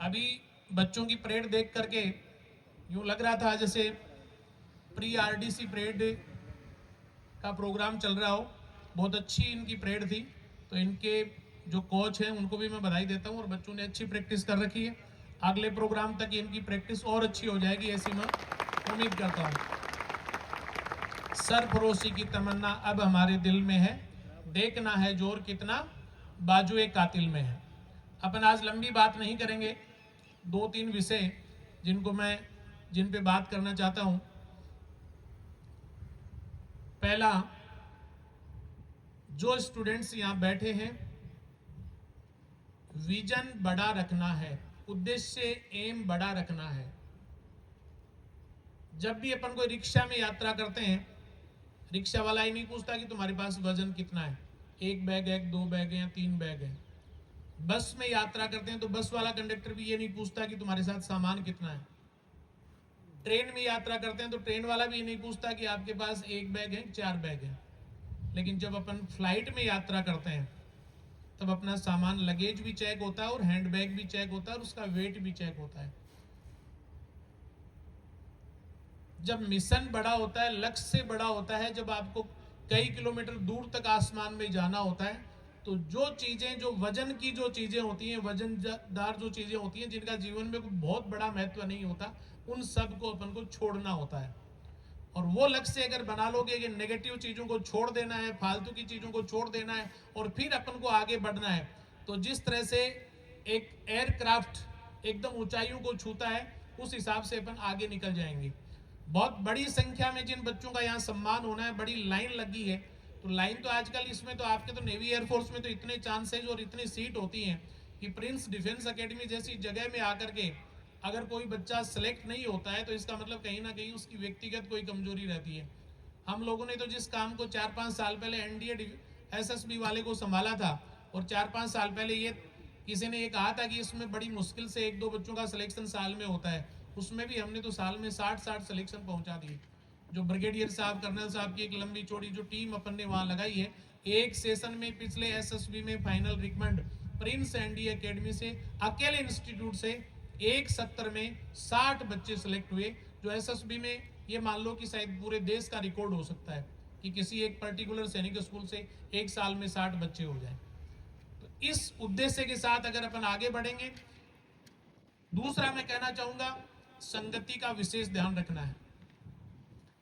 अभी बच्चों की परेड देख करके यूँ लग रहा था जैसे प्री आरडीसी परेड का प्रोग्राम चल रहा हो। बहुत अच्छी इनकी परेड थी, तो इनके जो कोच हैं उनको भी मैं बधाई देता हूँ, और बच्चों ने अच्छी प्रैक्टिस कर रखी है। अगले प्रोग्राम तक इनकी प्रैक्टिस और अच्छी हो जाएगी, ऐसी मैं उम्मीद करता हूँ। सरफरोशी की तमन्ना अब हमारे दिल में है, देखना है जोर कितना बाजुए कातिल में है। अपन आज लंबी बात नहीं करेंगे, दो तीन विषय जिन पे बात करना चाहता हूं। पहला, जो स्टूडेंट्स यहां बैठे हैं, विजन बड़ा रखना है, उद्देश्य एम बड़ा रखना है। जब भी अपन कोई रिक्शा में यात्रा करते हैं, रिक्शा वाला ही नहीं पूछता कि तुम्हारे पास वजन कितना है, एक बैग है, दो बैग है या तीन बैग है। बस में यात्रा करते हैं तो बस वाला कंडक्टर भी ये नहीं पूछता कि तुम्हारे साथ सामान कितना है। ट्रेन में यात्रा करते हैं तो ट्रेन वाला भी ये नहीं पूछता कि आपके पास एक बैग है, चार बैग है। लेकिन जब अपन फ्लाइट में यात्रा करते हैं तब अपना सामान, लगेज भी चेक होता है और हैंड बैग भी चेक होता है और उसका वेट भी चेक होता है। जब मिशन बड़ा होता है, लक्ष्य से बड़ा होता है, जब आपको कई किलोमीटर दूर तक आसमान में जाना होता है, तो जो चीजें, जो वजन की जो चीजें होती हैं, वजनदार जो चीजें होती हैं, जिनका जीवन में कोई बहुत बड़ा महत्व नहीं होता, उन सब को अपन को छोड़ना होता है। और वो लक्ष्य अगर बना लोगे कि नेगेटिव चीजों को छोड़ देना है, फालतू की चीजों को छोड़ देना है और फिर अपन को आगे बढ़ना है, तो जिस तरह से एक एयरक्राफ्ट एकदम ऊंचाइयों को छूता है, उस हिसाब से अपन आगे निकल जाएंगे। बहुत बड़ी संख्या में जिन बच्चों का यहाँ सम्मान होना है, बड़ी लाइन लगी है। तो लाइन तो आजकल इसमें तो आपके तो नेवी एयरफोर्स में तो इतने चांसेज और इतनी सीट होती हैं कि प्रिंस डिफेंस एकेडमी जैसी जगह में आकर के अगर कोई बच्चा सेलेक्ट नहीं होता है तो इसका मतलब कहीं ना कहीं उसकी व्यक्तिगत कोई कमजोरी रहती है। हम लोगों ने तो जिस काम को 4-5 साल पहले एनडीए एसएसबी वाले को संभाला था, और 4-5 साल पहले ये किसी ने ये कहा था कि इसमें बड़ी मुश्किल से एक दो बच्चों का सिलेक्शन साल में होता है, उसमें भी हमने तो साल में 60-60 सिलेक्शन पहुंचा दिए। जो ब्रिगेडियर साहब, कर्नल साहब की एक लंबी चौड़ी जो टीम अपन ने वहां लगाई है, एक सेशन में पिछले एसएसबी में final recommend Prince NDA academy से, अकेले इंस्टीट्यूट से एक सत्र में 60 बच्चे सिलेक्ट हुए, जो एसएसबी में ये मान लो कि शायद पूरे देश का रिकॉर्ड हो सकता है कि किसी एक पर्टिकुलर सैनिक स्कूल से एक साल में 60 बच्चे हो जाए। तो इस उद्देश्य के साथ अगर अपन आगे बढ़ेंगे। दूसरा मैं कहना चाहूंगा, संगति का विशेष ध्यान रखना है।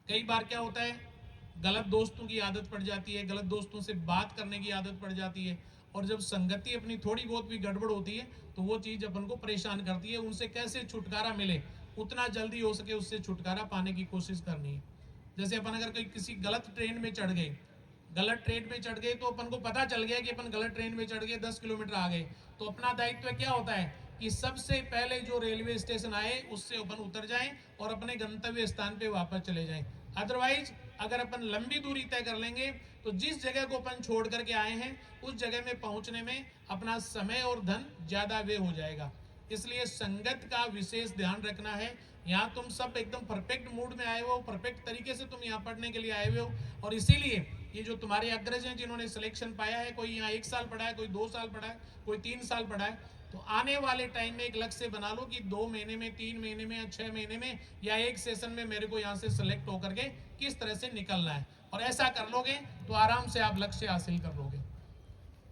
कई बार क्या होता है, गलत दोस्तों की आदत पड़ जाती है, गलत दोस्तों से बात करने की आदत पड़ जाती है, और जब संगति अपनी थोड़ी बहुत भी गड़बड़ होती है तो वो चीज अपन को परेशान करती है। उनसे कैसे छुटकारा मिले, उतना जल्दी हो सके उससे छुटकारा पाने की कोशिश करनी है। जैसे अपन अगर कोई किसी गलत ट्रेन में चढ़ गए, तो अपन को पता चल गया कि अपन गलत ट्रेन में चढ़ गए, 10 किलोमीटर आ गए, तो अपना दायित्व क्या होता है कि सबसे पहले जो रेलवे स्टेशन आए उससे अपन उतर जाएं और अपने गंतव्य स्थान पे वापस चले जाएं। अदरवाइज अगर अपन लंबी दूरी तय कर लेंगे तो जिस जगह को अपन छोड़ करके आए हैं उस जगह में पहुंचने में अपना समय और धन ज्यादा व्यय हो जाएगा। इसलिए संगत का विशेष ध्यान रखना है। यहाँ तुम सब एकदम परफेक्ट मूड में आए हो, परफेक्ट तरीके से तुम यहाँ पढ़ने के लिए आए हुए हो, और इसीलिए ये जो तुम्हारे अग्रज हैं जिन्होंने सिलेक्शन पाया है, कोई यहाँ 1 साल पढ़ा है, कोई 2 साल पढ़ा है, कोई 3 साल पढ़ा है, तो आने वाले टाइम में एक लक्ष्य बना लो कि 2 महीने में, 3 महीने में या 6 महीने में या एक सेशन में मेरे को यहाँ से सिलेक्ट होकर के किस तरह से निकलना है। और ऐसा कर लोगे तो आराम से आप लक्ष्य हासिल कर लोगे।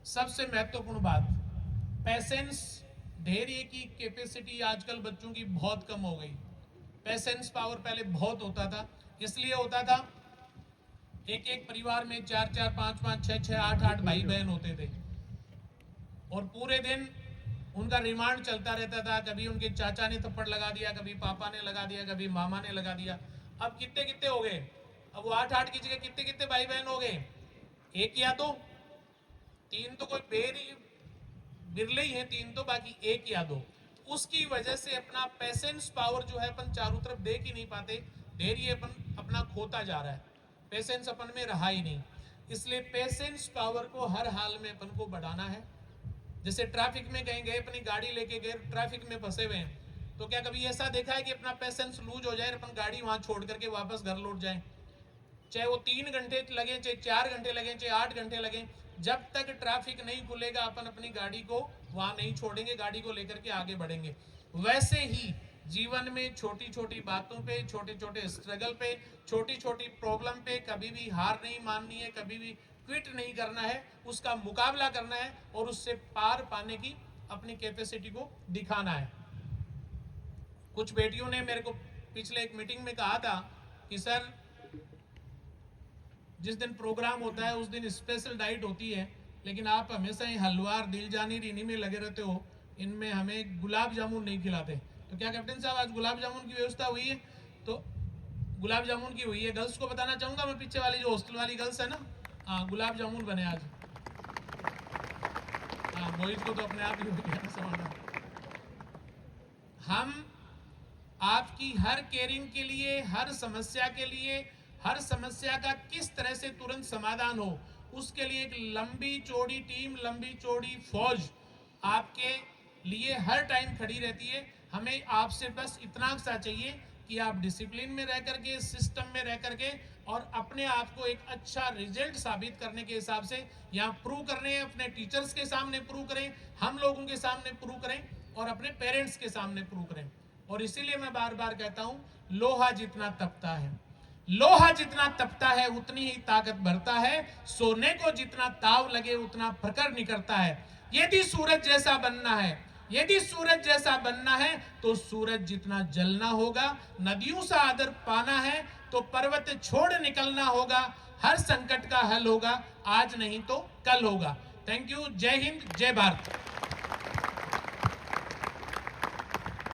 सबसे महत्वपूर्ण बात, पेशेंस, धैर्य की कैपेसिटी आजकल बच्चों की बहुत कम हो गई। पेशेंस पावर पहले बहुत होता था, इसलिए होता था एक एक परिवार में 4-4, 5-5, 6-6, 8-8 भाई बहन होते थे, और पूरे दिन उनका रिमांड चलता रहता था। कभी उनके चाचा ने थप्पड़ लगा दिया, कभी पापा ने लगा दिया, कभी मामा ने लगा दिया। अब कितने कितने हो गए, अब वो 8-8 की जगह कितने कितने भाई बहन हो गए, एक या दो, तीन तो कोई बिरले ही है, तीन तो, बाकी एक या दो। उसकी वजह से अपना पेशेंस पावर जो है अपन चारों तरफ देख ही नहीं पाते, धैर्य अपन अपना खोता जा रहा है, पेशेंस अपन में रहा ही नहीं। इसलिए पेशेंस पावर को हर हाल में अपन को बढ़ाना है। जैसे ट्रैफिक में कहीं गए, अपनी गाड़ी लेके गए, ट्रैफिक में फंसे हुए हैं, तो क्या कभी ऐसा देखा है कि अपना पेशेंस लूज हो जाए, अपन गाड़ी वहां छोड़ करके वापस घर लौट जाए? चाहे वो 3 घंटे लगे, चाहे 4 घंटे लगे, चाहे 8 घंटे लगे, जब तक ट्रैफिक नहीं खुलेगा अपन अपनी गाड़ी को वहां नहीं छोड़ेंगे, गाड़ी को लेकर के आगे बढ़ेंगे। वैसे ही जीवन में छोटी छोटी बातों पे, छोटे छोटे स्ट्रगल पे, छोटी छोटी प्रॉब्लम पे कभी भी हार नहीं माननी है, कभी भी क्विट नहीं करना है, उसका मुकाबला करना है और उससे पार पाने की अपनी कैपेसिटी को दिखाना है। कुछ बेटियों ने मेरे को पिछले एक मीटिंग में कहा था कि सर, जिस दिन प्रोग्राम होता है उस दिन स्पेशल डाइट होती है, लेकिन आप हमेशा ही हलवार, दिलजानी, रीनी में लगे रहते हो, इनमें हमें गुलाब जामुन नहीं खिलाते। तो क्या कैप्टन साहब आज गुलाब जामुन की व्यवस्था हुई है? तो गुलाब जामुन की हुई है। गर्ल्स को बताना चाहूंगा मैं, पीछे वाली जो हॉस्टल वाली गर्ल्स है ना, हाँ गुलाब जामुन बने आज। हाँ बॉयज को तो अपने आप ही हो गया समझना। हम आपकी हर केयरिंग के लिए, हर समस्या के लिए, हर समस्या का किस तरह से तुरंत समाधान हो, उसके लिए एक लंबी चौड़ी टीम, लंबी चौड़ी फौज आपके लिए हर टाइम खड़ी रहती है। हमें आपसे बस इतना सा चाहिए कि आप डिसिप्लिन में रह करके, सिस्टम में रह करके और अपने आप को एक अच्छा रिजल्ट साबित करने के हिसाब से यहाँ प्रूव करने हैं, अपने टीचर्स के सामने प्रूव करें, हम लोगों के सामने प्रूव करें और अपने पेरेंट्स के सामने प्रूव करें। और इसीलिए मैं बार बार कहता हूं, लोहा जितना तपता है, लोहा जितना तपता है उतनी ही ताकत भरता है, सोने को जितना ताव लगे उतना प्रखर निकलता है। यदि सूरज जैसा बनना है, यदि सूरज जैसा बनना है तो सूरज जितना जलना होगा, नदियों सा आदर पाना है तो पर्वत छोड़ निकलना होगा। हर संकट का हल होगा, आज नहीं तो कल होगा। Thank you. जय हिंद, जय भारत।